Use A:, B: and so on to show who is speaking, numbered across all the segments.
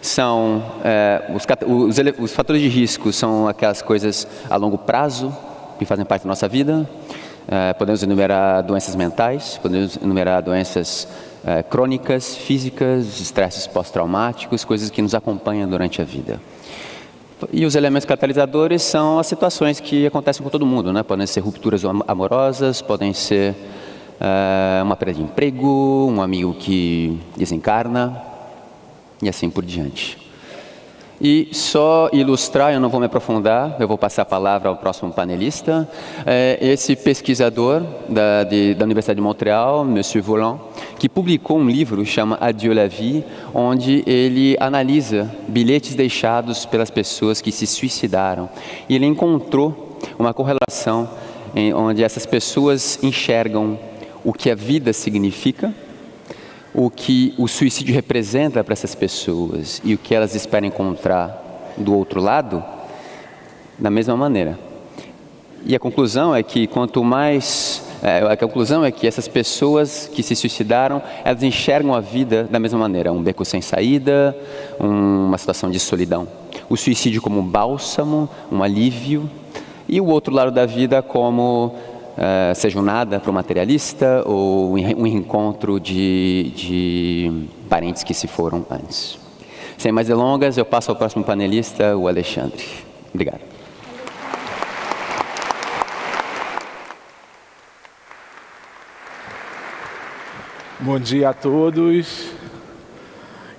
A: são os fatores de risco são aquelas coisas a longo prazo que fazem parte da nossa vida. Podemos enumerar doenças mentais, podemos enumerar doenças crônicas, físicas, estresses pós-traumáticos, coisas que nos acompanham durante a vida. E os elementos catalisadores são as situações que acontecem com todo mundo, né? Podem ser rupturas amorosas, podem ser uma perda de emprego, um amigo que desencarna e assim por diante. E só ilustrar, eu não vou me aprofundar, eu vou passar a palavra ao próximo panelista. Esse pesquisador da Universidade de Montreal, Monsieur Volant, que publicou um livro chamado Adieu la vie, onde ele analisa bilhetes deixados pelas pessoas que se suicidaram. E ele encontrou uma correlação onde essas pessoas enxergam o que a vida significa, o que o suicídio representa para essas pessoas e o que elas esperam encontrar do outro lado, da mesma maneira. E a conclusão é que essas pessoas que se suicidaram, elas enxergam a vida da mesma maneira, um beco sem saída, uma situação de solidão. O suicídio como um bálsamo, um alívio, e o outro lado da vida como seja um nada para o materialista ou um reencontro de parentes que se foram antes. Sem mais delongas, eu passo ao próximo panelista, o Alexandre. Obrigado.
B: Bom dia a todos.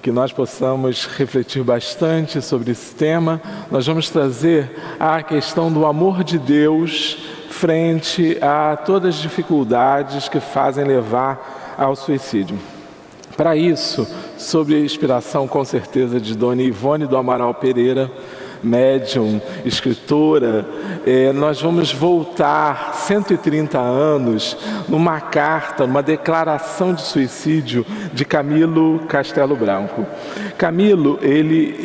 B: Que nós possamos refletir bastante sobre esse tema. Nós vamos trazer a questão do amor de Deus frente a todas as dificuldades que fazem levar ao suicídio. Para isso, sob a inspiração com certeza de Dona Ivone do Amaral Pereira, médium, escritora, nós vamos voltar 130 anos numa carta, numa declaração de suicídio de Camilo Castelo Branco. Camilo, ele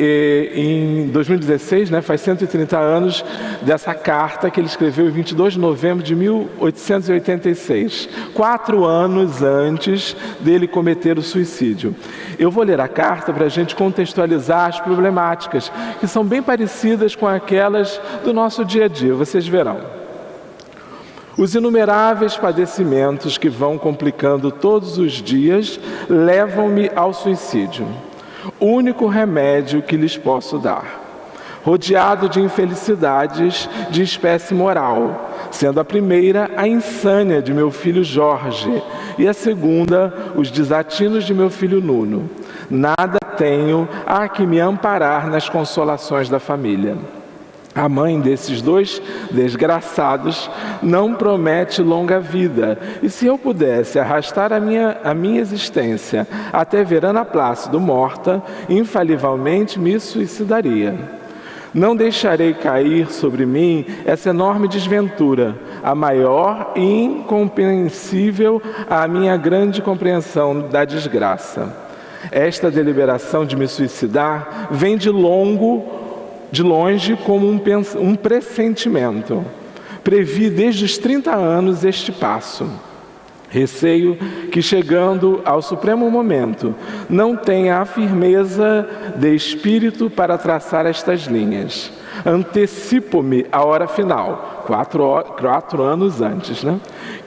B: em 2016, faz 130 anos dessa carta que ele escreveu em 22 de novembro de 1886, 4 anos antes dele cometer o suicídio. Eu vou ler a carta para a gente contextualizar as problemáticas, que são bem parecidas com aquelas do nosso dia a dia, vocês verão. Os inumeráveis padecimentos que vão complicando todos os dias levam-me ao suicídio. Único remédio que lhes posso dar. Rodeado de infelicidades de espécie moral, sendo a primeira a insânia de meu filho Jorge e a segunda os desatinos de meu filho Nuno. Nada tenho a que me amparar nas consolações da família. A mãe desses dois desgraçados não promete longa vida, e se eu pudesse arrastar a minha existência até ver Ana Plácido morta, infalivelmente me suicidaria. Não deixarei cair sobre mim essa enorme desventura, a maior e incompreensível à minha grande compreensão da desgraça. Esta deliberação de me suicidar vem de longe como um pressentimento. Previ desde os 30 anos este passo. Receio que, chegando ao supremo momento, não tenha a firmeza de espírito para traçar estas linhas. Antecipo-me à hora final, 4 anos antes.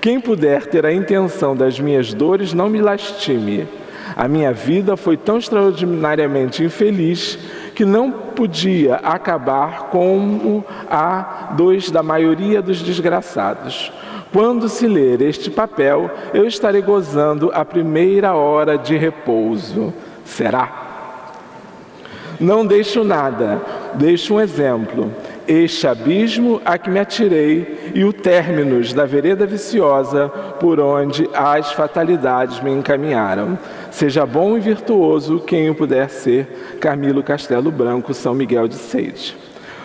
B: Quem puder ter a intenção das minhas dores, não me lastime. A minha vida foi tão extraordinariamente infeliz que não podia acabar como a da maioria dos desgraçados. Quando se ler este papel, eu estarei gozando a primeira hora de repouso. Será? Não deixo nada, deixo um exemplo. Este abismo a que me atirei e o términus da vereda viciosa por onde as fatalidades me encaminharam. Seja bom e virtuoso quem o puder ser. Camilo Castelo Branco, São Miguel de Sede.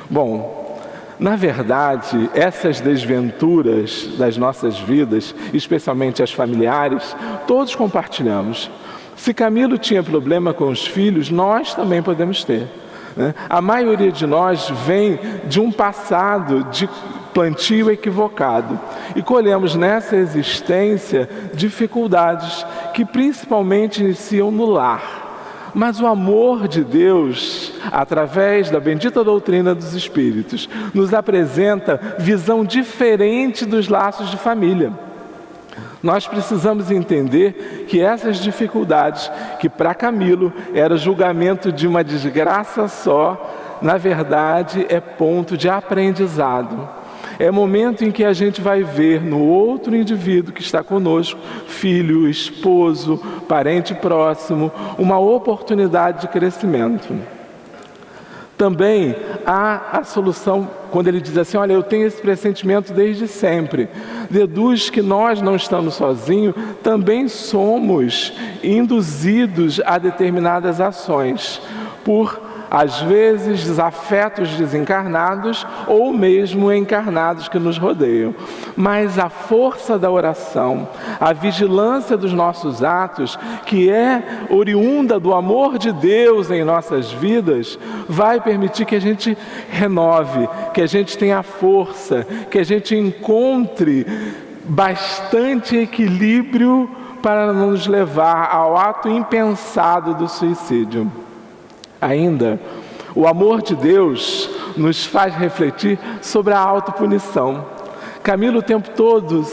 B: Bom, na verdade, essas desventuras das nossas vidas, especialmente as familiares, todos compartilhamos. Se Camilo tinha problema com os filhos, nós também podemos ter. A maioria de nós vem de um passado de plantio equivocado e colhemos nessa existência dificuldades que principalmente iniciam no lar. Mas o amor de Deus, através da bendita doutrina dos Espíritos, nos apresenta visão diferente dos laços de família. Nós precisamos entender que essas dificuldades, que para Camilo era julgamento de uma desgraça só, na verdade é ponto de aprendizado. É momento em que a gente vai ver no outro indivíduo que está conosco, filho, esposo, parente próximo, uma oportunidade de crescimento. Também há a solução, quando ele diz assim, olha, eu tenho esse pressentimento desde sempre. Deduz que nós não estamos sozinhos, também somos induzidos a determinadas ações, por às vezes desafetos desencarnados ou mesmo encarnados que nos rodeiam. Mas a força da oração, a vigilância dos nossos atos, que é oriunda do amor de Deus em nossas vidas, vai permitir que a gente renove, que a gente tenha força, que a gente encontre bastante equilíbrio para não nos levar ao ato impensado do suicídio. Ainda, o amor de Deus nos faz refletir sobre a autopunição. Camilo o tempo todo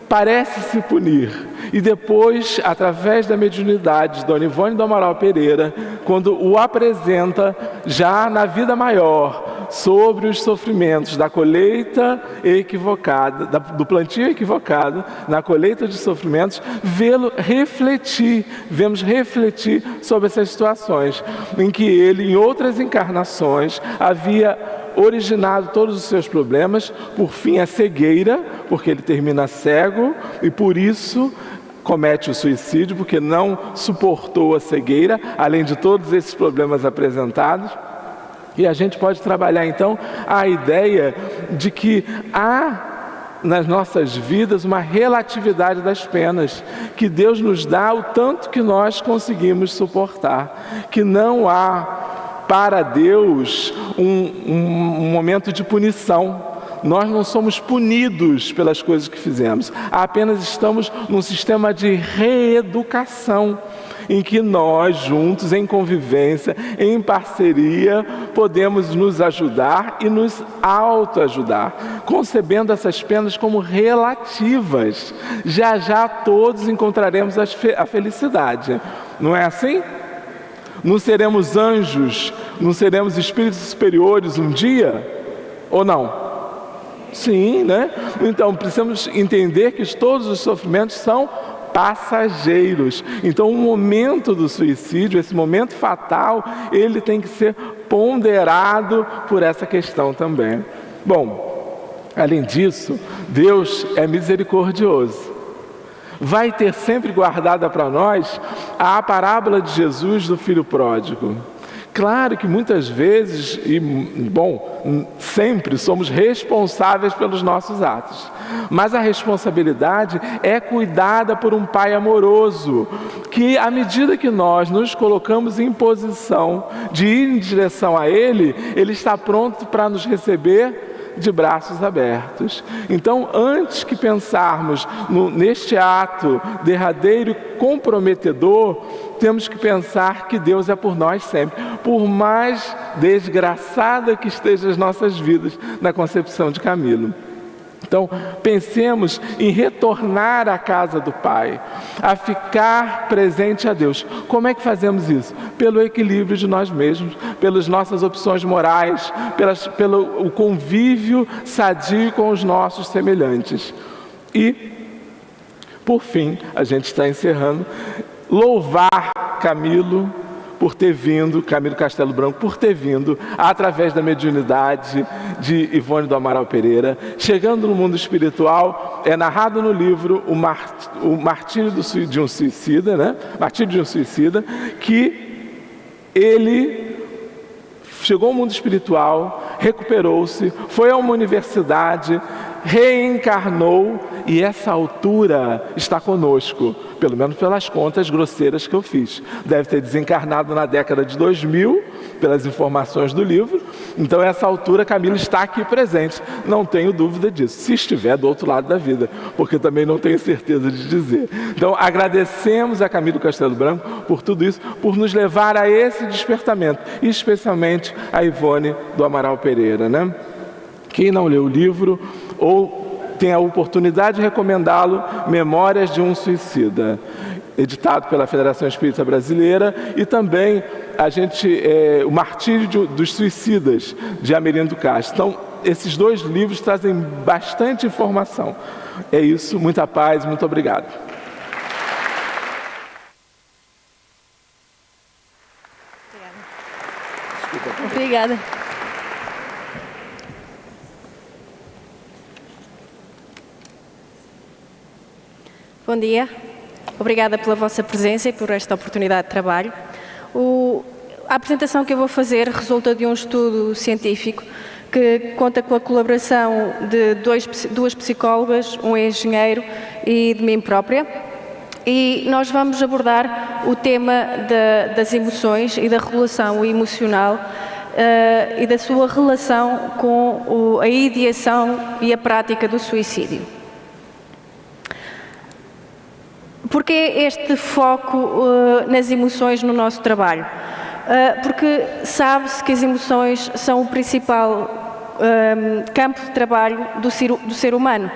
B: parece se punir. E depois, através da mediunidade de Dona Ivone do Amaral Pereira, quando o apresenta já na vida maior, sobre os sofrimentos da colheita equivocada, do plantio equivocado, na colheita de sofrimentos, vemos refletir sobre essas situações, em que ele, em outras encarnações, havia originado todos os seus problemas, por fim a cegueira, porque ele termina cego, e por isso comete o suicídio, porque não suportou a cegueira, além de todos esses problemas apresentados. E a gente pode trabalhar então a ideia de que há nas nossas vidas uma relatividade das penas, que Deus nos dá o tanto que nós conseguimos suportar, que não há para Deus um momento de punição. Nós não somos punidos pelas coisas que fizemos, apenas estamos num sistema de reeducação, em que nós juntos, em convivência, em parceria, podemos nos ajudar e nos autoajudar, concebendo essas penas como relativas. Já já todos encontraremos a felicidade, não é assim? Não seremos anjos, não seremos espíritos superiores um dia? Ou não? Sim, né? Então precisamos entender que todos os sofrimentos são passageiros. Então o momento do suicídio, esse momento fatal, ele tem que ser ponderado por essa questão também. Bom, além disso, Deus é misericordioso. Vai ter sempre guardada para nós a parábola de Jesus do filho pródigo. Claro que muitas vezes, sempre somos responsáveis pelos nossos atos. Mas a responsabilidade é cuidada por um Pai amoroso, que à medida que nós nos colocamos em posição de ir em direção a Ele, Ele está pronto para nos receber de braços abertos. Então, antes que pensarmos neste ato derradeiro e comprometedor, temos que pensar que Deus é por nós sempre, por mais desgraçada que estejam as nossas vidas na concepção de Camilo. Então, pensemos em retornar à casa do Pai, a ficar presente a Deus. Como é que fazemos isso? Pelo equilíbrio de nós mesmos, pelas nossas opções morais, pelo convívio sadio com os nossos semelhantes. E, por fim, a gente está encerrando, louvar Camilo por ter vindo, Camilo Castelo Branco, por ter vindo através da mediunidade de Ivone do Amaral Pereira, chegando no mundo espiritual. É narrado no livro o Martírio de um Suicida, né? Martírio de um Suicida, que ele chegou ao mundo espiritual, recuperou-se, foi a uma universidade, reencarnou e essa altura está conosco, pelo menos pelas contas grosseiras que eu fiz. Deve ter desencarnado na década de 2000, pelas informações do livro. Então, a essa altura, Camila está aqui presente. Não tenho dúvida disso, se estiver do outro lado da vida, porque também não tenho certeza de dizer. Então, agradecemos a Camila do Castelo Branco por tudo isso, por nos levar a esse despertamento, e especialmente a Ivone do Amaral Pereira, né? Quem não leu o livro ou tem a oportunidade de recomendá-lo, Memórias de um Suicida, editado pela Federação Espírita Brasileira, e também o Martírio dos Suicidas, de Amerindo Castro. Então, esses dois livros trazem bastante informação. É isso, muita paz, muito obrigado.
C: Obrigada. Bom dia. Obrigada pela vossa presença e por esta oportunidade de trabalho. A apresentação que eu vou fazer resulta de um estudo científico que conta com a colaboração de duas psicólogas, um engenheiro e de mim própria. E nós vamos abordar o tema das emoções e da regulação emocional e da sua relação com a ideação e a prática do suicídio. Porquê este foco nas emoções no nosso trabalho? Porque sabe-se que as emoções são o principal campo de trabalho do ser humano.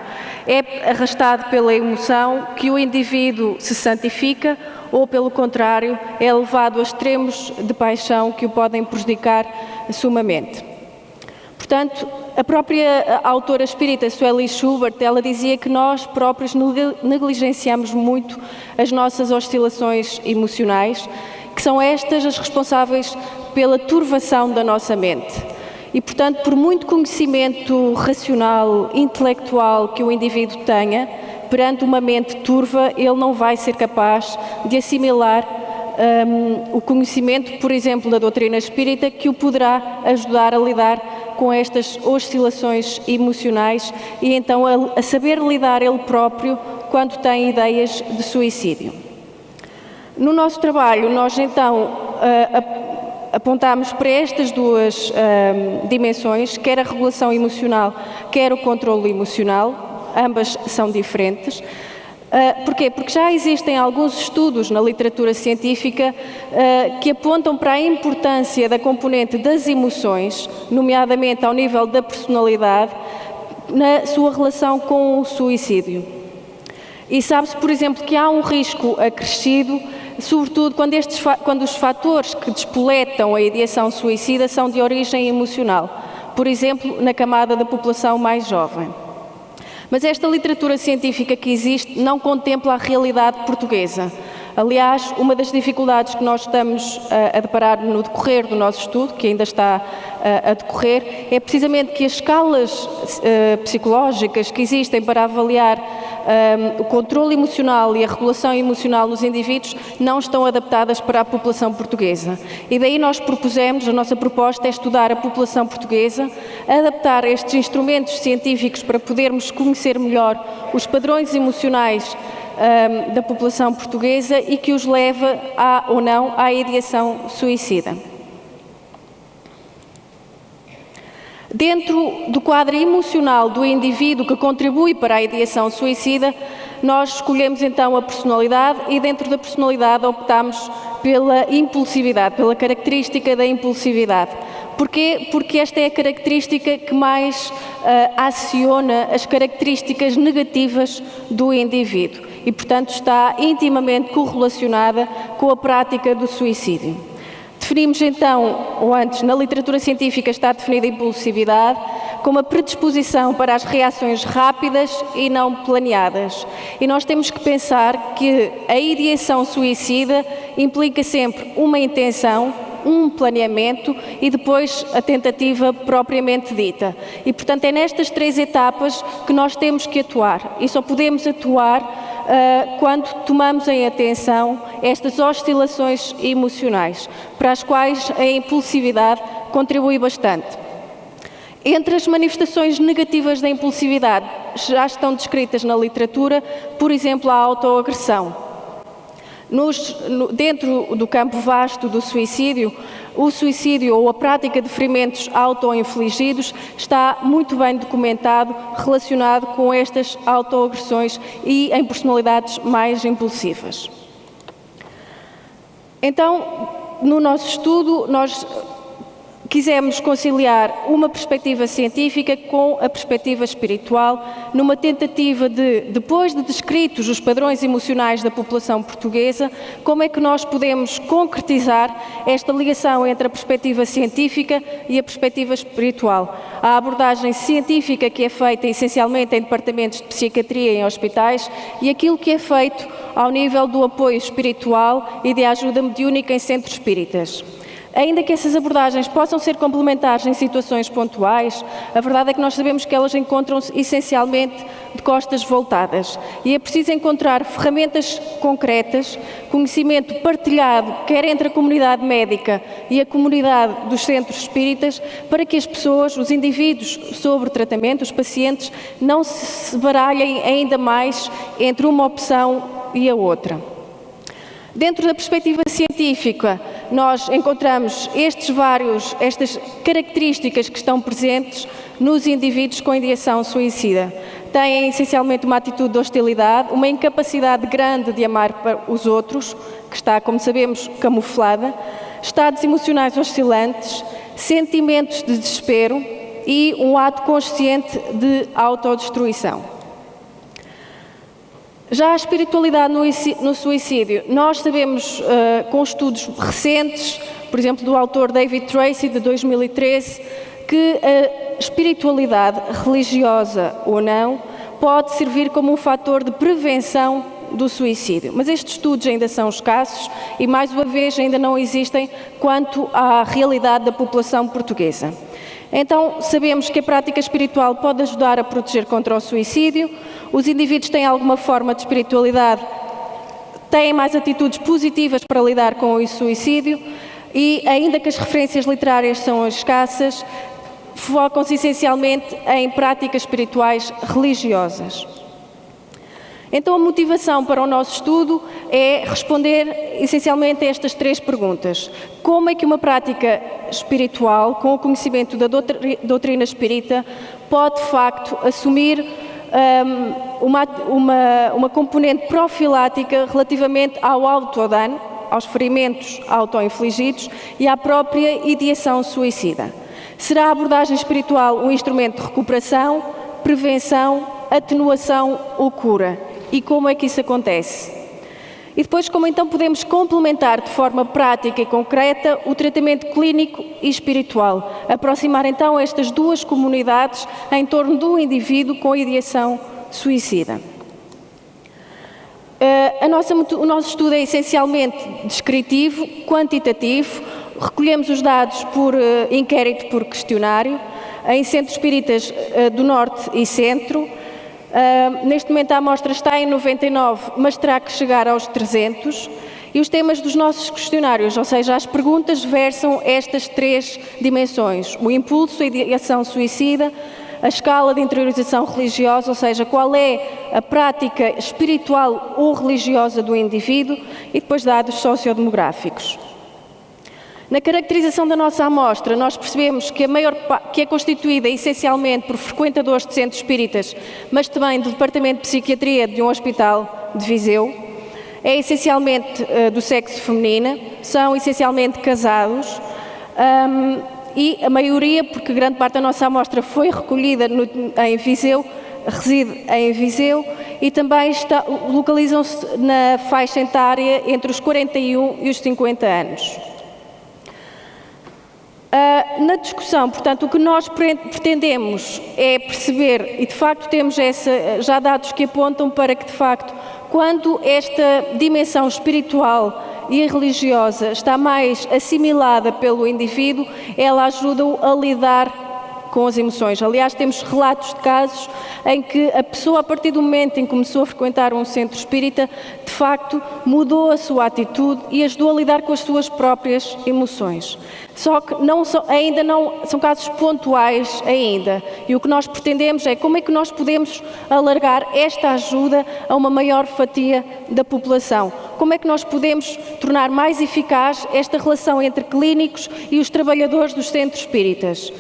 C: É arrastado pela emoção que o indivíduo se santifica ou, pelo contrário, é levado a extremos de paixão que o podem prejudicar sumamente. Portanto, a própria autora espírita Sueli Schubert, ela dizia que nós próprios negligenciamos muito as nossas oscilações emocionais, que são estas as responsáveis pela turvação da nossa mente. E, portanto, por muito conhecimento racional, intelectual que o indivíduo tenha, perante uma mente turva, ele não vai ser capaz de assimilar o conhecimento, por exemplo, da doutrina espírita, que o poderá ajudar a lidar com estas oscilações emocionais e então a saber lidar ele próprio quando tem ideias de suicídio. No nosso trabalho, nós então apontamos para estas duas dimensões, quer a regulação emocional, quer o controle emocional, ambas são diferentes. Porquê? Porque já existem alguns estudos na literatura científica que apontam para a importância da componente das emoções, nomeadamente ao nível da personalidade, na sua relação com o suicídio. E sabe-se, por exemplo, que há um risco acrescido, sobretudo quando os fatores que despoletam a ideação suicida são de origem emocional, por exemplo, na camada da população mais jovem. Mas esta literatura científica que existe não contempla a realidade portuguesa. Aliás, uma das dificuldades que nós estamos a deparar no decorrer do nosso estudo, que ainda está a decorrer, é precisamente que as escalas psicológicas que existem para avaliar o controle emocional e a regulação emocional nos indivíduos não estão adaptadas para a população portuguesa. E daí nós propusemos, a nossa proposta é estudar a população portuguesa, adaptar estes instrumentos científicos para podermos conhecer melhor os padrões emocionais da população portuguesa e que os leva ou não à ideação suicida. Dentro do quadro emocional do indivíduo que contribui para a ideação suicida, nós escolhemos então a personalidade e dentro da personalidade optamos pela impulsividade, pela característica da impulsividade. Porquê? Porque esta é a característica que mais aciona as características negativas do indivíduo e, portanto, está intimamente correlacionada com a prática do suicídio. Definimos então, ou antes, na literatura científica está definida a impulsividade como a predisposição para as reações rápidas e não planeadas. E nós temos que pensar que a ideação suicida implica sempre uma intenção, um planeamento e depois a tentativa propriamente dita. E, portanto, é nestas três etapas que nós temos que atuar. E só podemos atuar quando tomamos em atenção estas oscilações emocionais, para as quais a impulsividade contribui bastante. Entre as manifestações negativas da impulsividade já estão descritas na literatura, por exemplo, a autoagressão. Dentro do campo vasto do suicídio, o suicídio ou a prática de ferimentos auto-infligidos está muito bem documentado, relacionado com estas autoagressões e em personalidades mais impulsivas. Então, no nosso estudo, nós quisemos conciliar uma perspectiva científica com a perspectiva espiritual, numa tentativa de, depois de descritos os padrões emocionais da população portuguesa, como é que nós podemos concretizar esta ligação entre a perspectiva científica e a perspectiva espiritual. A abordagem científica que é feita essencialmente em departamentos de psiquiatria em hospitais e aquilo que é feito ao nível do apoio espiritual e de ajuda mediúnica em centros espíritas. Ainda que essas abordagens possam ser complementares em situações pontuais, a verdade é que nós sabemos que elas encontram-se essencialmente de costas voltadas e é preciso encontrar ferramentas concretas, conhecimento partilhado, quer entre a comunidade médica e a comunidade dos centros espíritas, para que as pessoas, os indivíduos sobre tratamento, os pacientes, não se baralhem ainda mais entre uma opção e a outra. Dentro da perspectiva científica, nós encontramos estas características que estão presentes nos indivíduos com ideação suicida. Têm essencialmente uma atitude de hostilidade, uma incapacidade grande de amar para os outros, que está, como sabemos, camuflada, estados emocionais oscilantes, sentimentos de desespero e um ato consciente de autodestruição. Já a espiritualidade no suicídio, nós sabemos com estudos recentes, por exemplo do autor David Tracy, de 2013, que a espiritualidade, religiosa ou não, pode servir como um fator de prevenção do suicídio. Mas estes estudos ainda são escassos e, mais uma vez, ainda não existem quanto à realidade da população portuguesa. Então, sabemos que a prática espiritual pode ajudar a proteger contra o suicídio, os indivíduos têm alguma forma de espiritualidade, têm mais atitudes positivas para lidar com o suicídio e, ainda que as referências literárias são escassas, focam-se essencialmente em práticas espirituais religiosas. Então, a motivação para o nosso estudo é responder essencialmente a estas três perguntas. Como é que uma prática espiritual, com o conhecimento da doutrina espírita, pode, de facto, assumir uma componente profilática relativamente ao autodano, aos ferimentos auto-infligidos e à própria ideação suicida? Será a abordagem espiritual um instrumento de recuperação, prevenção, atenuação ou cura? E como é que isso acontece? E depois, como então podemos complementar de forma prática e concreta o tratamento clínico e espiritual? Aproximar então estas duas comunidades em torno do indivíduo com ideação suicida. O nosso estudo é essencialmente descritivo, quantitativo, recolhemos os dados por inquérito por questionário, em centros espíritas do Norte e Centro. Neste momento a amostra está em 99, mas terá que chegar aos 300. E os temas dos nossos questionários, ou seja, as perguntas versam estas três dimensões: o impulso, a ideação suicida, a escala de interiorização religiosa, ou seja, qual é a prática espiritual ou religiosa do indivíduo, e depois dados sociodemográficos. Na caracterização da nossa amostra, nós percebemos que que é constituída essencialmente por frequentadores de centros espíritas, mas também do Departamento de Psiquiatria de um hospital de Viseu. É essencialmente do sexo feminino, são essencialmente casados e a maioria, porque grande parte da nossa amostra foi recolhida em Viseu, reside em Viseu e também localizam-se na faixa etária entre os 41 e os 50 anos. Na discussão, portanto, o que nós pretendemos é perceber, e de facto temos já dados que apontam para que, de facto, quando esta dimensão espiritual e religiosa está mais assimilada pelo indivíduo, ela ajuda-o a lidar com as emoções. Aliás, temos relatos de casos em que a pessoa, a partir do momento em que começou a frequentar um centro espírita, de facto mudou a sua atitude e ajudou a lidar com as suas próprias emoções. Só que ainda não são casos pontuais ainda, e o que nós pretendemos é como é que nós podemos alargar esta ajuda a uma maior fatia da população. Como é que nós podemos tornar mais eficaz esta relação entre clínicos e os trabalhadores dos centros espíritas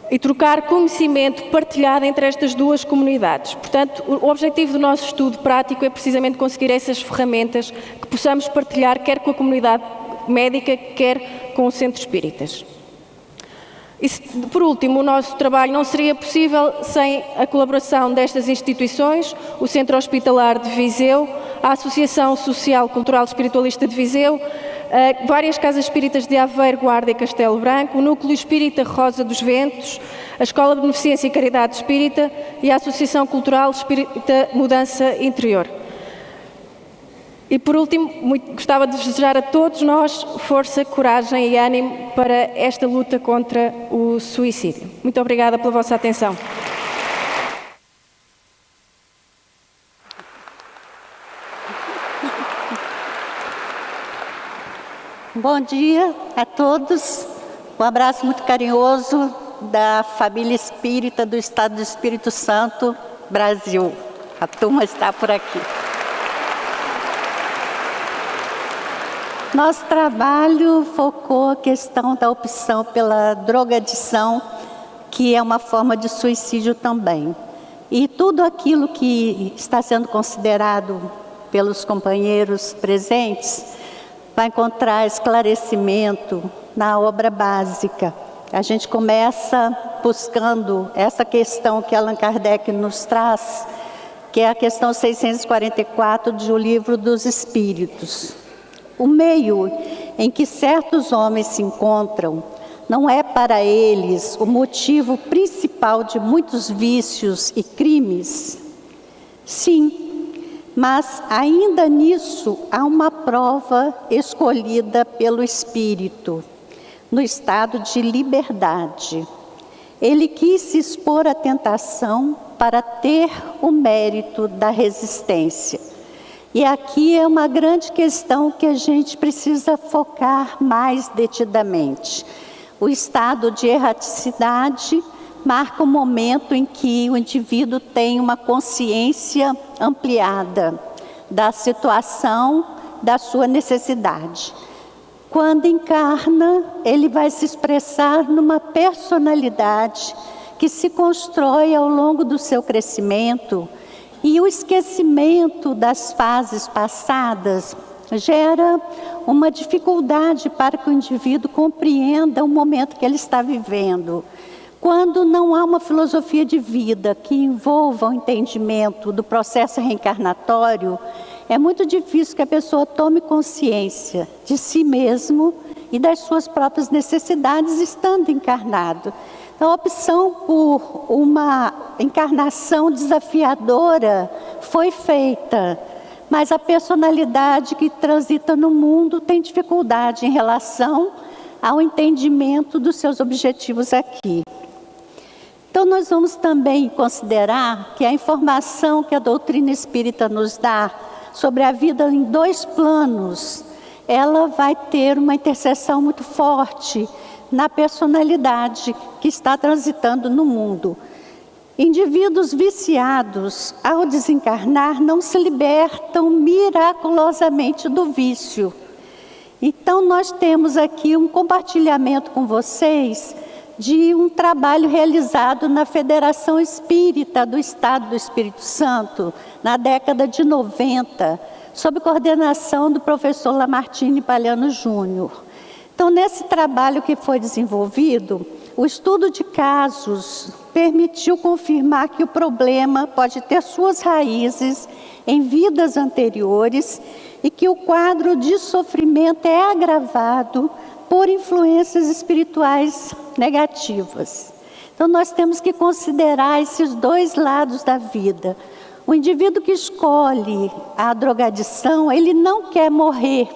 C: e trocar conhecimento partilhado entre estas duas comunidades. Portanto, o objetivo do nosso estudo prático é precisamente conseguir essas ferramentas que possamos partilhar quer com a comunidade médica, quer com os centros espíritas. E, por último, o nosso trabalho não seria possível sem a colaboração destas instituições, o Centro Hospitalar de Viseu, a Associação Social Cultural Espiritualista de Viseu, várias casas espíritas de Aveiro, Guarda e Castelo Branco, o Núcleo Espírita Rosa dos Ventos, a Escola de Beneficência e Caridade Espírita e a Associação Cultural Espírita Mudança Interior. E, por último, gostava de desejar a todos nós força, coragem e ânimo para esta luta contra o suicídio. Muito obrigada pela vossa atenção.
D: Bom dia a todos. Um abraço muito carinhoso da família espírita do Estado do Espírito Santo, Brasil. A turma está por aqui. Nosso trabalho focou a questão da opção pela drogadição, que é uma forma de suicídio também. E tudo aquilo que está sendo considerado pelos companheiros presentes vai encontrar esclarecimento na obra básica. A gente começa buscando essa questão que Allan Kardec nos traz, que é a questão 644 do Livro dos Espíritos. O meio em que certos homens se encontram não é para eles o motivo principal de muitos vícios e crimes? Sim, mas ainda nisso há uma prova escolhida pelo Espírito, no estado de liberdade. Ele quis se expor à tentação para ter o mérito da resistência. E aqui é uma grande questão que a gente precisa focar mais detidamente. O estado de erraticidade marca o momento em que o indivíduo tem uma consciência ampliada da situação, da sua necessidade. Quando encarna, ele vai se expressar numa personalidade que se constrói ao longo do seu crescimento. E o esquecimento das fases passadas gera uma dificuldade para que o indivíduo compreenda o momento que ele está vivendo. Quando não há uma filosofia de vida que envolva o entendimento do processo reencarnatório, é muito difícil que a pessoa tome consciência de si mesmo e das suas próprias necessidades estando encarnado. A opção por uma encarnação desafiadora foi feita, mas a personalidade que transita no mundo tem dificuldade em relação ao entendimento dos seus objetivos aqui. Então nós vamos também considerar que a informação que a doutrina espírita nos dá sobre a vida em dois planos, ela vai ter uma interseção muito forte na personalidade que está transitando no mundo. Indivíduos viciados, ao desencarnar, não se libertam miraculosamente do vício. Então nós temos aqui um compartilhamento com vocês de um trabalho realizado na Federação Espírita do Estado do Espírito Santo, na década de 90, sob coordenação do professor Lamartine Palhano Júnior. Então, nesse trabalho que foi desenvolvido, o estudo de casos permitiu confirmar que o problema pode ter suas raízes em vidas anteriores e que o quadro de sofrimento é agravado por influências espirituais negativas. Então, nós temos que considerar esses dois lados da vida. O indivíduo que escolhe a drogadição, ele não quer morrer.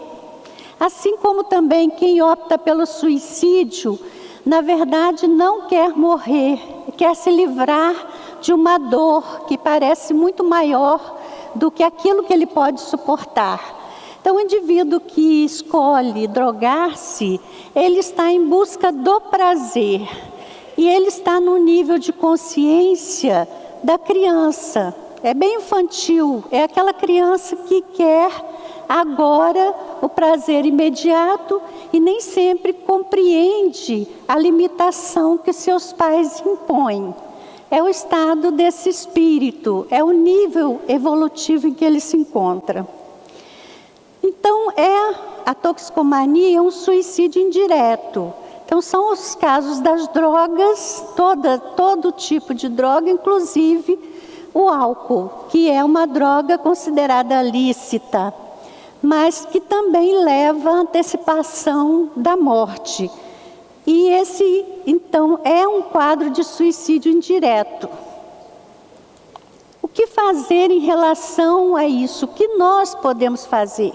D: Assim como também quem opta pelo suicídio na verdade não quer morrer, quer se livrar de uma dor que parece muito maior do que aquilo que ele pode suportar. Então, o indivíduo que escolhe drogar-se, ele está em busca do prazer. E ele está no nível de consciência da criança. É bem infantil, é aquela criança que quer agora o prazer imediato e nem sempre compreende a limitação que seus pais impõem. É o estado desse espírito, é o nível evolutivo em que ele se encontra. Então, a toxicomania é um suicídio indireto. Então, são os casos das drogas, todo tipo de droga, inclusive o álcool, que é uma droga considerada lícita, mas que também leva à antecipação da morte. E esse, então, é um quadro de suicídio indireto. O que fazer em relação a isso? O que nós podemos fazer?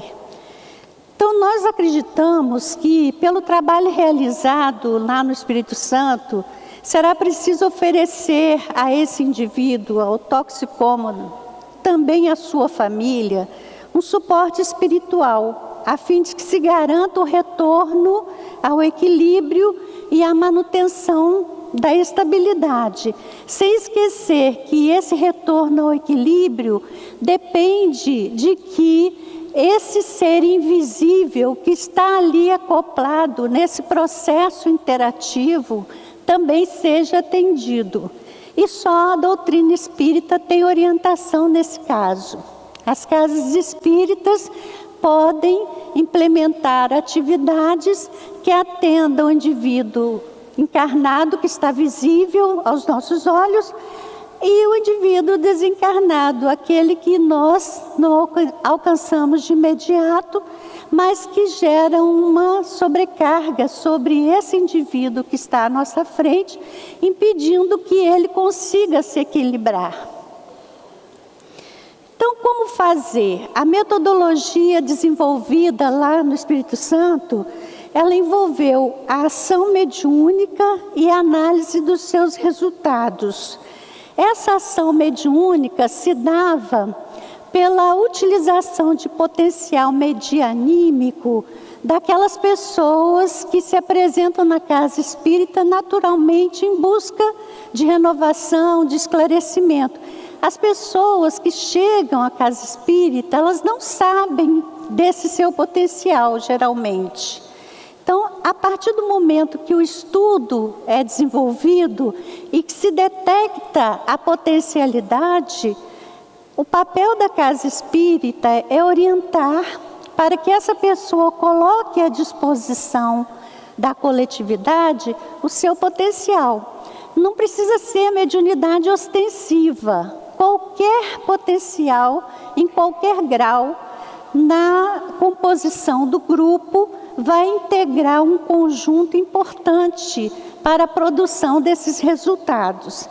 D: Então, nós acreditamos que, pelo trabalho realizado lá no Espírito Santo, será preciso oferecer a esse indivíduo, ao toxicômano, também à sua família, um suporte espiritual, a fim de que se garanta o retorno ao equilíbrio e à manutenção da estabilidade, sem esquecer que esse retorno ao equilíbrio depende de que esse ser invisível que está ali acoplado nesse processo interativo também seja atendido. E só a doutrina espírita tem orientação nesse caso. As casas espíritas podem implementar atividades que atendam o indivíduo encarnado, que está visível aos nossos olhos, e o indivíduo desencarnado, aquele que nós não alcançamos de imediato, mas que gera uma sobrecarga sobre esse indivíduo que está à nossa frente, impedindo que ele consiga se equilibrar. Então, como fazer? A metodologia desenvolvida lá no Espírito Santo, ela envolveu a ação mediúnica e a análise dos seus resultados. Essa ação mediúnica se dava pela utilização de potencial medianímico daquelas pessoas que se apresentam na casa espírita naturalmente em busca de renovação, de esclarecimento. As pessoas que chegam à casa espírita, elas não sabem desse seu potencial, geralmente. Então, a partir do momento que o estudo é desenvolvido e que se detecta a potencialidade, o papel da casa espírita é orientar para que essa pessoa coloque à disposição da coletividade o seu potencial. Não precisa ser a mediunidade ostensiva. Qualquer potencial, em qualquer grau, na composição do grupo, vai integrar um conjunto importante para a produção desses resultados.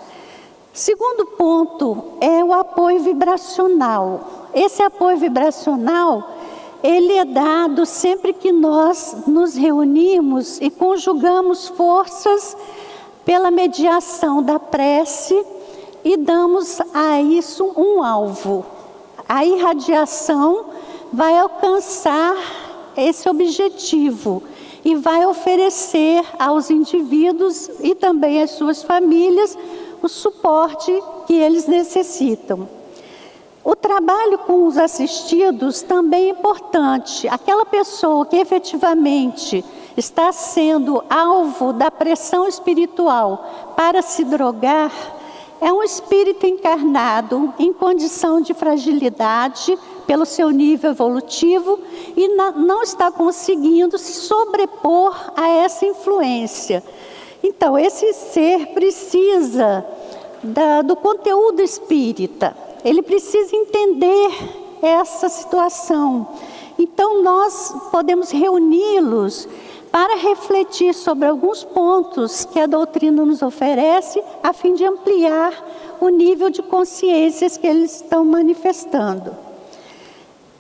D: Segundo ponto é o apoio vibracional. Esse apoio vibracional, ele é dado sempre que nós nos reunimos e conjugamos forças pela mediação da prece e damos a isso um alvo. A irradiação vai alcançar esse objetivo e vai oferecer aos indivíduos e também às suas famílias o suporte que eles necessitam. O trabalho com os assistidos também é importante. Aquela pessoa que efetivamente está sendo alvo da pressão espiritual para se drogar, é um espírito encarnado em condição de fragilidade pelo seu nível evolutivo e não está conseguindo se sobrepor a essa influência. Então, esse ser precisa do conteúdo espírita, ele precisa entender essa situação. Então, nós podemos reuni-los para refletir sobre alguns pontos que a doutrina nos oferece, a fim de ampliar o nível de consciências que eles estão manifestando.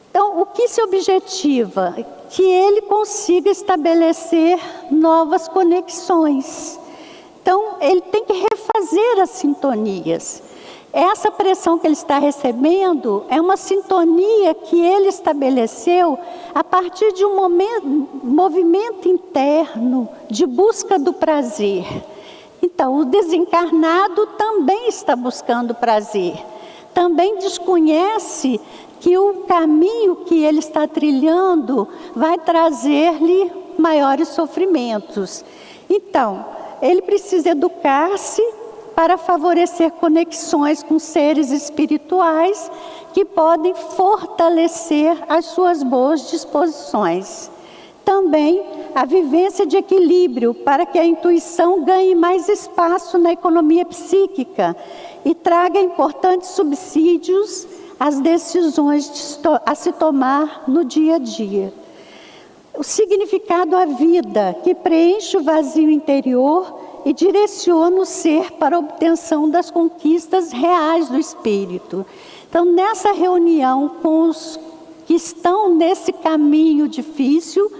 D: Então, o que se objetiva? que ele consiga estabelecer novas conexões. Então, ele tem que refazer as sintonias. Essa pressão que ele está recebendo é uma sintonia que ele estabeleceu a partir de um movimento interno de busca do prazer. Então, o desencarnado também está buscando prazer. Também desconhece que o caminho que ele está trilhando vai trazer-lhe maiores sofrimentos. Então, ele precisa educar-se para favorecer conexões com seres espirituais que podem fortalecer as suas boas disposições. Também a vivência de equilíbrio para que a intuição ganhe mais espaço na economia psíquica e traga importantes subsídios às decisões a se tomar no dia a dia. O significado à vida que preenche o vazio interior e direciona o ser para a obtenção das conquistas reais do espírito. Então, nessa reunião com os que estão nesse caminho difícil,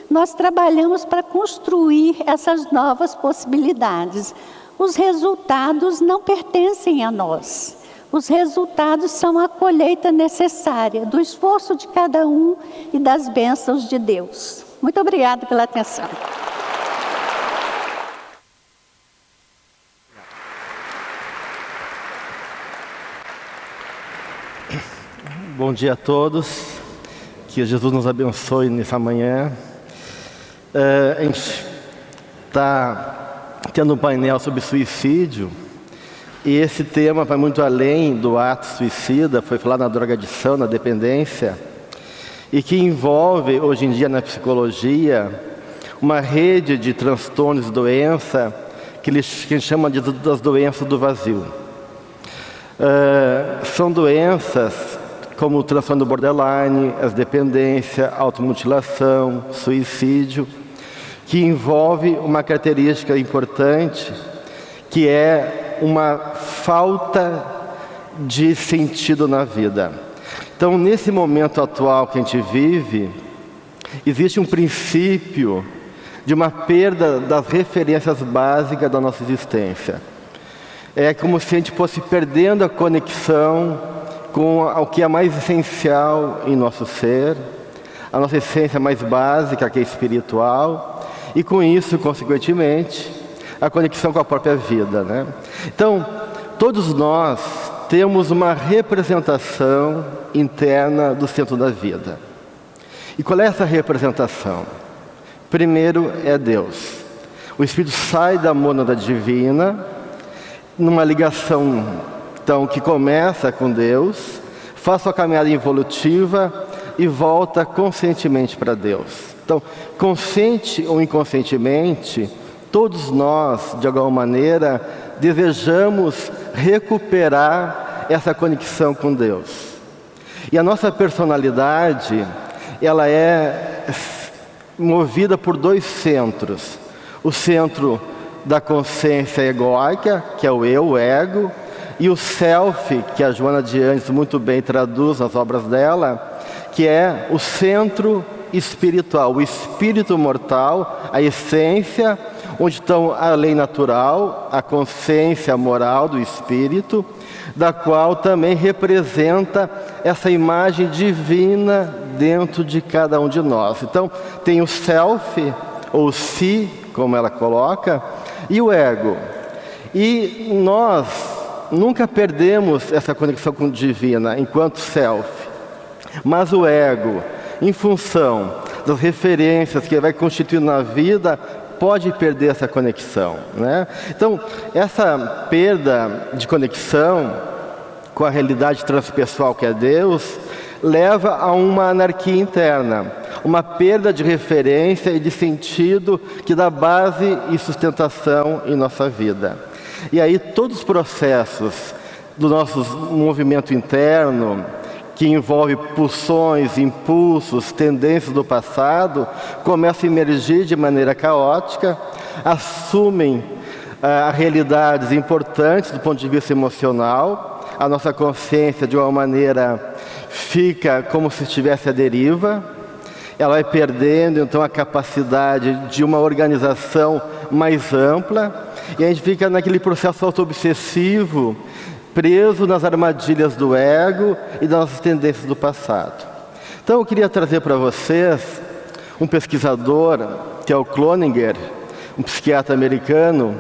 D: nós trabalhamos para construir essas novas possibilidades. Os resultados não pertencem a nós. Os resultados são a colheita necessária do esforço de cada um e das bênçãos de Deus. Muito obrigada pela atenção.
E: Bom dia a todos, que Jesus nos abençoe nessa manhã. A gente está tendo um painel sobre suicídio, e esse tema vai muito além do ato suicida, foi falado na drogadição, na dependência, e que envolve, hoje em dia na psicologia, uma rede de transtornos e doença que a gente chama das doenças do vazio. São doenças como o transtorno do borderline, as dependências, automutilação, suicídio, que envolve uma característica importante, que é uma falta de sentido na vida. Então, nesse momento atual que a gente vive, existe um princípio de uma perda das referências básicas da nossa existência. É como se a gente fosse perdendo a conexão com o que é mais essencial em nosso ser, a nossa essência mais básica, que é espiritual, e com isso, consequentemente, a conexão com a própria vida, né? Então, todos nós temos uma representação interna do centro da vida. E qual é essa representação? Primeiro é Deus. O Espírito sai da mônada divina, numa ligação então, que começa com Deus, faz sua caminhada evolutiva e volta conscientemente para Deus. Então, consciente ou inconscientemente, todos nós, de alguma maneira, desejamos recuperar essa conexão com Deus. E a nossa personalidade, ela é movida por dois centros. O centro da consciência egóica, que é o eu, o ego, e o self, que a Joana de Anjos muito bem traduz nas obras dela, que é o centro espiritual, o espírito mortal, a essência, onde estão a lei natural, a consciência moral do espírito, da qual também representa essa imagem divina dentro de cada um de nós. Então, tem o self, ou si, como ela coloca, e o ego. E nós nunca perdemos essa conexão com o divino enquanto self, mas o ego, em função das referências que vai constituindo na vida, pode perder essa conexão, né? Então, essa perda de conexão com a realidade transpessoal que é Deus, leva a uma anarquia interna, uma perda de referência e de sentido que dá base e sustentação em nossa vida. E aí todos os processos do nosso movimento interno, que envolve pulsões, impulsos, tendências do passado, começam a emergir de maneira caótica, assumem realidades importantes do ponto de vista emocional, a nossa consciência de uma maneira fica como se estivesse à deriva, ela vai perdendo então a capacidade de uma organização mais ampla, e a gente fica naquele processo auto-obsessivo, preso nas armadilhas do ego e das nossas tendências do passado. Então eu queria trazer para vocês um pesquisador, que é o Cloninger, um psiquiatra americano,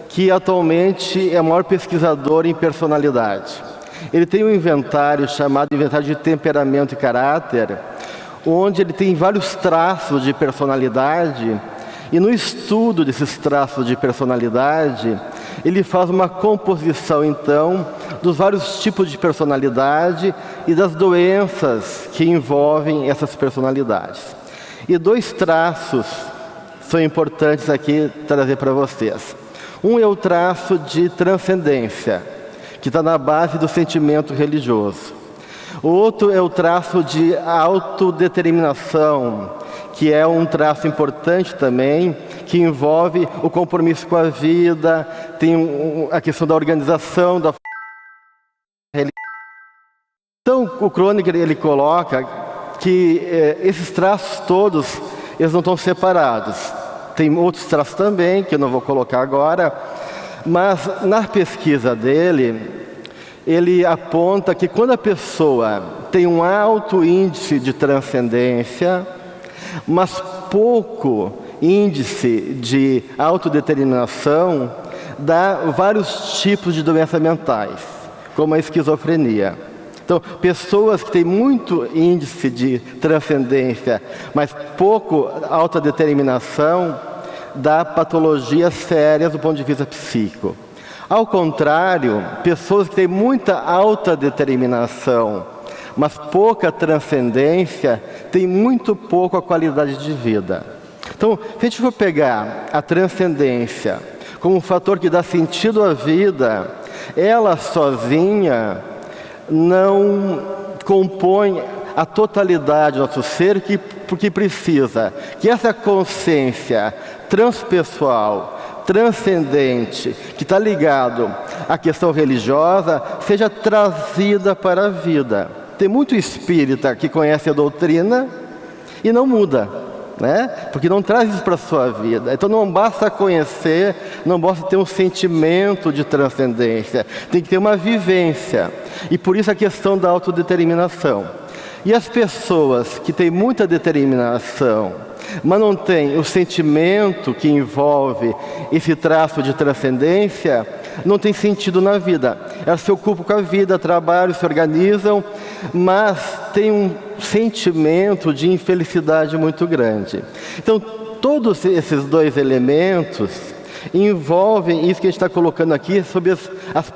E: que atualmente é o maior pesquisador em personalidade. Ele tem um inventário chamado Inventário de Temperamento e Caráter, onde ele tem vários traços de personalidade, e no estudo desses traços de personalidade, ele faz uma composição, então, dos vários tipos de personalidade e das doenças que envolvem essas personalidades. E 2 traços são importantes aqui trazer para vocês. Um é o traço de transcendência, que está na base do sentimento religioso. O outro é o traço de autodeterminação, que é um traço importante também, que envolve o compromisso com a vida, tem a questão da organização, da religião. Então, o Cloninger, ele coloca que esses traços todos, eles não estão separados. Tem outros traços também, que eu não vou colocar agora, mas na pesquisa dele, ele aponta que quando a pessoa tem um alto índice de transcendência, mas pouco índice de autodeterminação, dá vários tipos de doenças mentais, como a esquizofrenia. Então, pessoas que têm muito índice de transcendência, mas pouco autodeterminação, dá patologias sérias do ponto de vista psíquico. Ao contrário, pessoas que têm muita autodeterminação, mas pouca transcendência, têm muito pouco a qualidade de vida. Então, se a gente for pegar a transcendência como um fator que dá sentido à vida, ela sozinha não compõe a totalidade do nosso ser, porque precisa que essa consciência transpessoal, transcendente, que está ligado à questão religiosa, seja trazida para a vida. Tem muito espírita que conhece a doutrina e não muda, né? Porque não traz isso para a sua vida. Então não basta conhecer, não basta ter um sentimento de transcendência, tem que ter uma vivência. E por isso a questão da autodeterminação. E as pessoas que têm muita determinação, mas não têm o sentimento que envolve esse traço de transcendência, não tem sentido na vida. Elas se ocupam com a vida, trabalham, se organizam, mas tem um sentimento de infelicidade muito grande. Então, todos esses 2 elementos envolvem isso que a gente está colocando aqui sobre as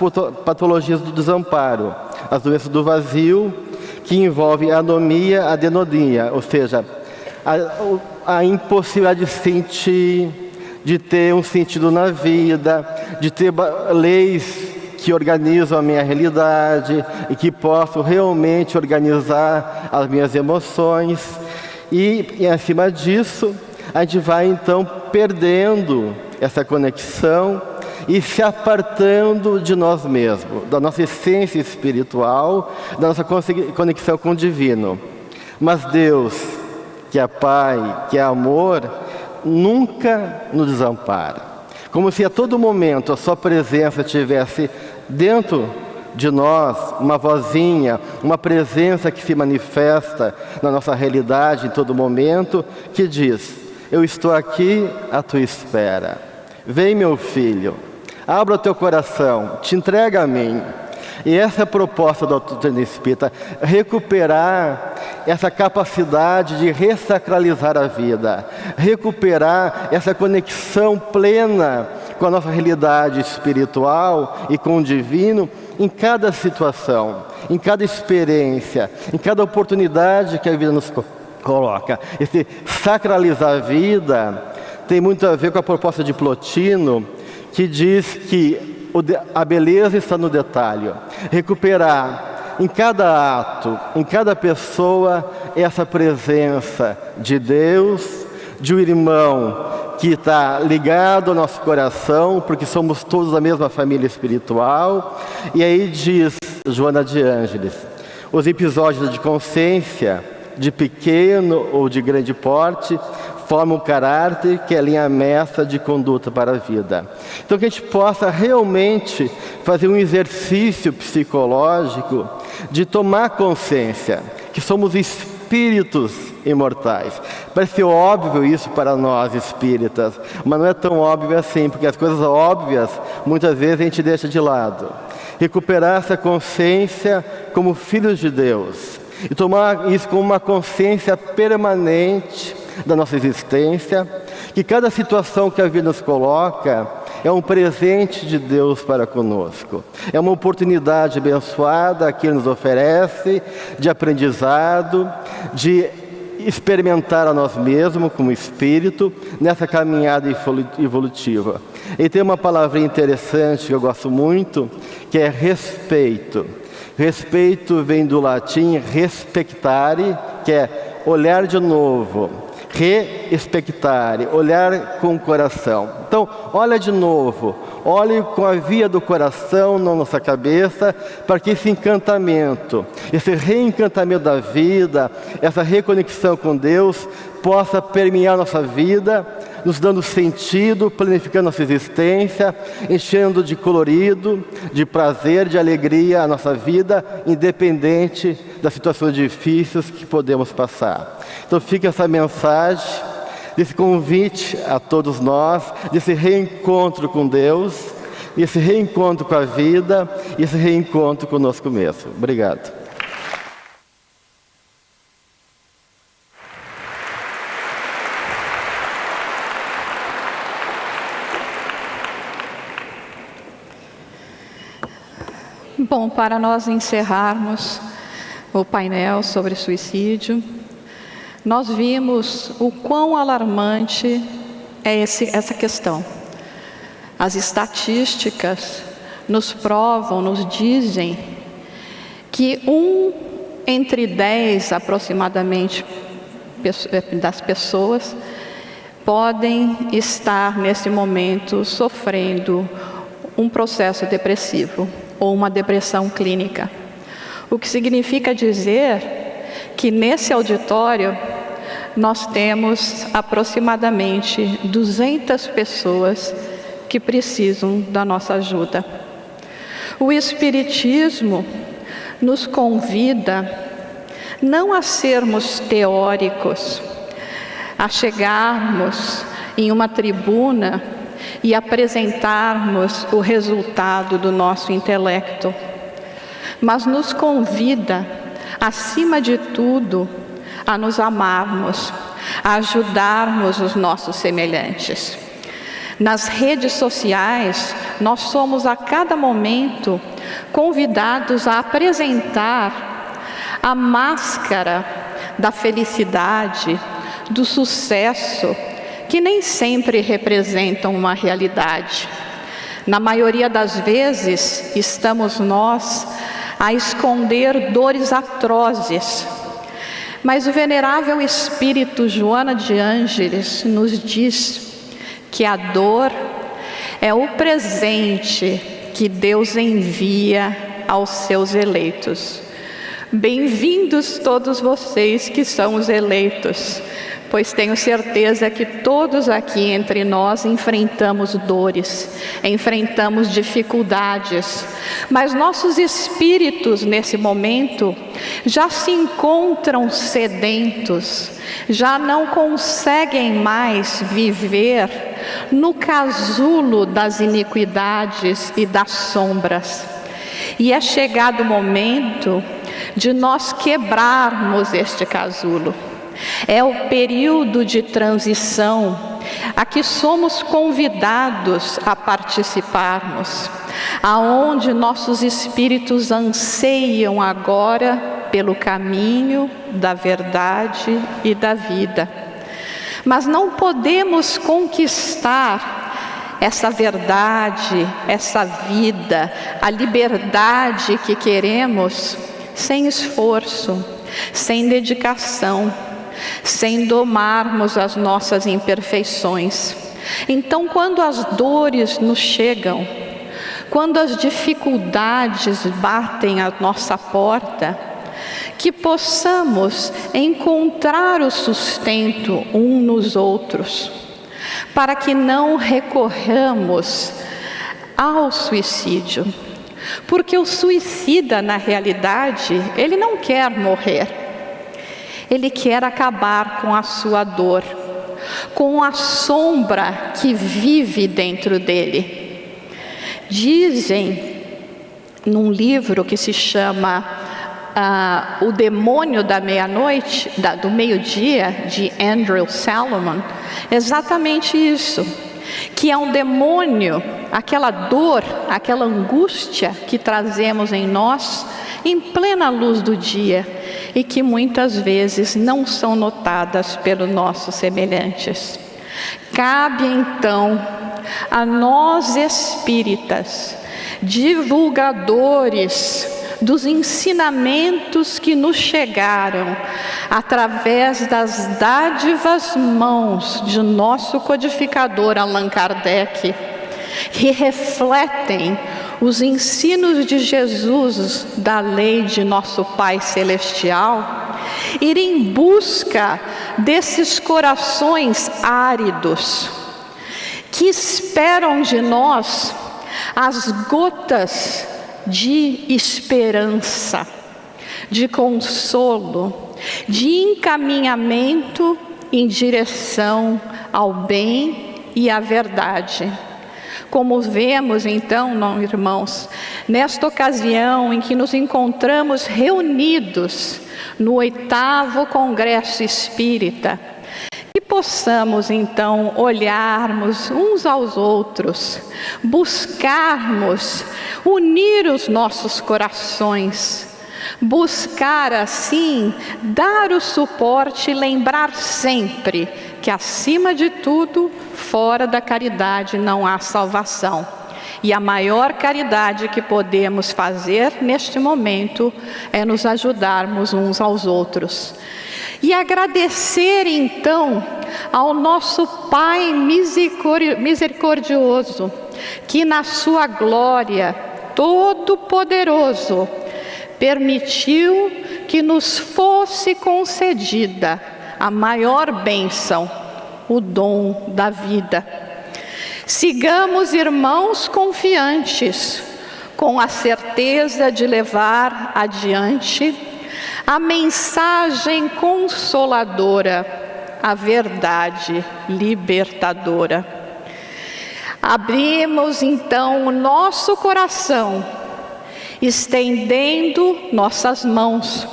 E: patologias do desamparo, as doenças do vazio, que envolve a anomia, a adenodia, ou seja, a impossibilidade de sentir, de ter um sentido na vida, de ter leis que organizam a minha realidade e que possam realmente organizar as minhas emoções. E acima disso, a gente vai então perdendo essa conexão e se apartando de nós mesmos, da nossa essência espiritual, da nossa conexão com o divino. Mas Deus, que é Pai, que é amor, nunca nos desampara. Como se a todo momento a sua presença estivesse dentro de nós, uma vozinha, uma presença que se manifesta na nossa realidade em todo momento, que diz: eu estou aqui à tua espera. Vem, meu filho, abra o teu coração, te entrega a mim. E essa é a proposta da doutrina espírita, recuperar essa capacidade de ressacralizar a vida, recuperar essa conexão plena com a nossa realidade espiritual e com o divino em cada situação, em cada experiência, em cada oportunidade que a vida nos coloca. Esse sacralizar a vida tem muito a ver com a proposta de Plotino, que diz que a beleza está no detalhe. Recuperar em cada ato, em cada pessoa, essa presença de Deus, de um irmão que está ligado ao nosso coração, porque somos todos a mesma família espiritual. E aí diz Joana de Ângeles: os episódios de consciência de pequeno ou de grande porte, forma um caráter que alinha a mestra de conduta para a vida. Então que a gente possa realmente fazer um exercício psicológico de tomar consciência que somos espíritos imortais. Parece óbvio isso para nós espíritas, mas não é tão óbvio assim, porque as coisas óbvias muitas vezes a gente deixa de lado. Recuperar essa consciência como filhos de Deus e tomar isso como uma consciência permanente da nossa existência, que cada situação que a vida nos coloca é um presente de Deus para conosco. É uma oportunidade abençoada que Ele nos oferece de aprendizado, de experimentar a nós mesmos como espírito nessa caminhada evolutiva. E tem uma palavra interessante que eu gosto muito, que é respeito. Respeito vem do latim respectare, que é olhar de novo. Re-expectare, olhar com o coração. Então, olha de novo, olhe com a via do coração na nossa cabeça, para que esse encantamento, esse reencantamento da vida, essa reconexão com Deus, possa permear nossa vida, nos dando sentido, planificando nossa existência, enchendo de colorido, de prazer, de alegria a nossa vida, independente das situações difíceis que podemos passar. Então fica essa mensagem, desse convite a todos nós, desse reencontro com Deus, esse reencontro com a vida, e esse reencontro conosco mesmo. Obrigado.
F: Bom, para nós encerrarmos o painel sobre suicídio, nós vimos o quão alarmante é essa questão. As estatísticas nos provam, nos dizem que 1 entre 10 aproximadamente das pessoas podem estar nesse momento sofrendo um processo depressivo ou uma depressão clínica. O que significa dizer que nesse auditório nós temos aproximadamente 200 pessoas que precisam da nossa ajuda. O Espiritismo nos convida não a sermos teóricos, a chegarmos em uma tribuna e apresentarmos o resultado do nosso intelecto, mas nos convida, acima de tudo, a nos amarmos, a ajudarmos os nossos semelhantes. Nas redes sociais, nós somos a cada momento convidados a apresentar a máscara da felicidade, do sucesso, que nem sempre representam uma realidade. Na maioria das vezes, estamos nós a esconder dores atrozes. Mas o venerável espírito Joana de Ângeles nos diz que a dor é o presente que Deus envia aos seus eleitos. Bem-vindos todos vocês que são os eleitos, pois tenho certeza que todos aqui entre nós enfrentamos dores, enfrentamos dificuldades, mas nossos espíritos nesse momento já se encontram sedentos, já não conseguem mais viver no casulo das iniquidades e das sombras. E é chegado o momento de nós quebrarmos este casulo. É o período de transição a que somos convidados a participarmos, aonde nossos espíritos anseiam agora pelo caminho da verdade e da vida. Mas não podemos conquistar essa verdade, essa vida, a liberdade que queremos sem esforço, sem dedicação, sem domarmos as nossas imperfeições. Então, quando as dores nos chegam, quando as dificuldades batem à nossa porta, que possamos encontrar o sustento um nos outros, para que não recorramos ao suicídio. Porque o suicida, na realidade, ele não quer morrer. Ele quer acabar com a sua dor, com a sombra que vive dentro dele. Dizem, num livro que se chama O Demônio da Meia-Noite, do Meio-Dia, de Andrew Salomon, exatamente isso, que é um demônio, aquela dor, aquela angústia que trazemos em nós, em plena luz do dia, e que muitas vezes não são notadas pelos nossos semelhantes. Cabe então a nós espíritas, divulgadores dos ensinamentos que nos chegaram através das dádivas mãos de nosso codificador Allan Kardec, que refletem os ensinos de Jesus da lei de nosso Pai Celestial, ir em busca desses corações áridos, que esperam de nós as gotas de esperança, de consolo, de encaminhamento em direção ao bem e à verdade. Como vemos então, irmãos, nesta ocasião em que nos encontramos reunidos no 8º Congresso Espírita, que possamos então olharmos uns aos outros, buscarmos unir os nossos corações, buscar assim dar o suporte e lembrar sempre que acima de tudo, fora da caridade não há salvação. E a maior caridade que podemos fazer neste momento é nos ajudarmos uns aos outros. E agradecer então ao nosso Pai misericordioso, que na sua glória todo-poderoso permitiu que nos fosse concedida a maior bênção, o dom da vida. Sigamos, irmãos, confiantes, com a certeza de levar adiante a mensagem consoladora, a verdade libertadora. Abrimos então o nosso coração, estendendo nossas mãos,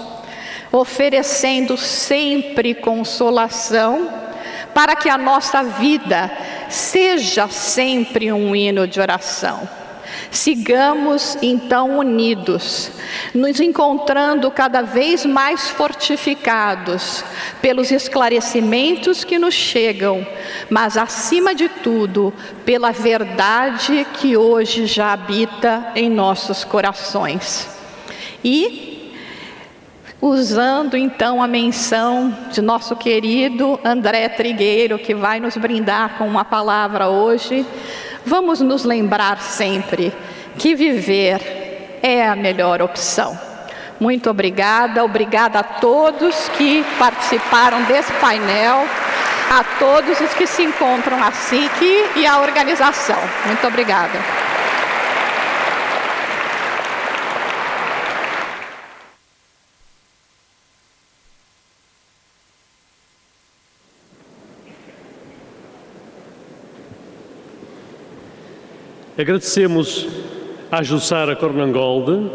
F: oferecendo sempre consolação, para que a nossa vida seja sempre um hino de oração. Sigamos então unidos, nos encontrando cada vez mais fortificados pelos esclarecimentos que nos chegam, mas acima de tudo, pela verdade que hoje já habita em nossos corações. E usando então a menção de nosso querido André Trigueiro, que vai nos brindar com uma palavra hoje, vamos nos lembrar sempre que viver é a melhor opção. Muito obrigada, obrigada a todos que participaram desse painel, a todos os que se encontram a SIC e a organização. Muito obrigada.
G: Agradecemos à Jussara Cornangolde,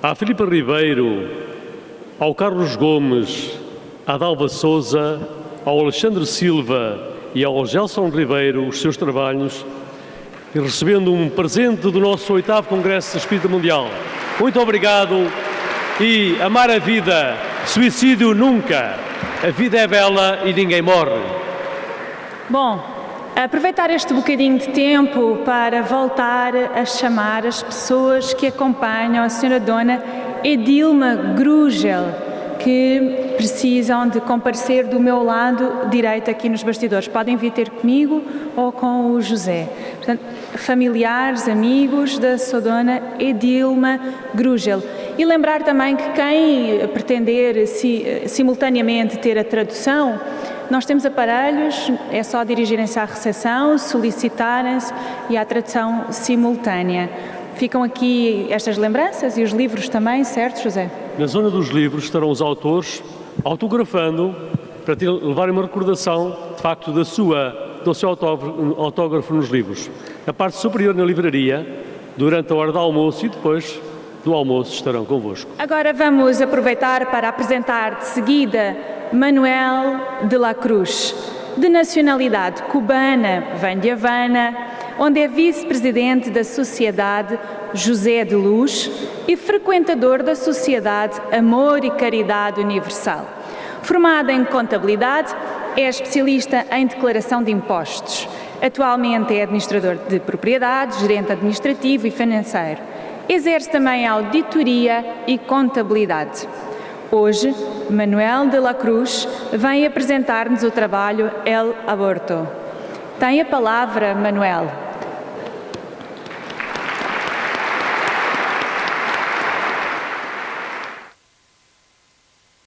G: à Filipa Ribeiro, ao Carlos Gomes, à Dalva Souza, ao Alexandre Silva e ao Gelson Ribeiro os seus trabalhos, e recebendo um presente do nosso 8º Congresso Espírita Mundial. Muito obrigado e amar a vida, suicídio nunca. A vida é bela e ninguém morre.
H: Bom, aproveitar este bocadinho de tempo para voltar a chamar as pessoas que acompanham a Sra. Dona Edilma Grugel, que precisam de comparecer do meu lado direito aqui nos bastidores. Podem vir ter comigo ou com o José. Portanto, familiares, amigos da Sra. Edilma Grugel. E lembrar também que quem pretender simultaneamente ter a tradução, nós temos aparelhos, é só dirigirem-se à recepção, solicitarem-se e há tradução simultânea. Ficam aqui estas lembranças e os livros também, certo, José?
G: Na zona dos livros estarão os autores autografando para levarem uma recordação, de facto, do seu autógrafo nos livros. Na parte superior na livraria, durante a hora do almoço e depois do almoço estarão convosco.
H: Agora vamos aproveitar para apresentar de seguida Manuel de la Cruz, de nacionalidade cubana, vem de Havana, onde é vice-presidente da Sociedade José de Luz e frequentador da Sociedade Amor e Caridade Universal. Formado em contabilidade, é especialista em declaração de impostos. Atualmente é administrador de propriedade, gerente administrativo e financeiro. Exerce também auditoria e contabilidade. Hoje, Manuel de la Cruz vem apresentar-nos o trabalho El Aborto. Tem a palavra, Manuel.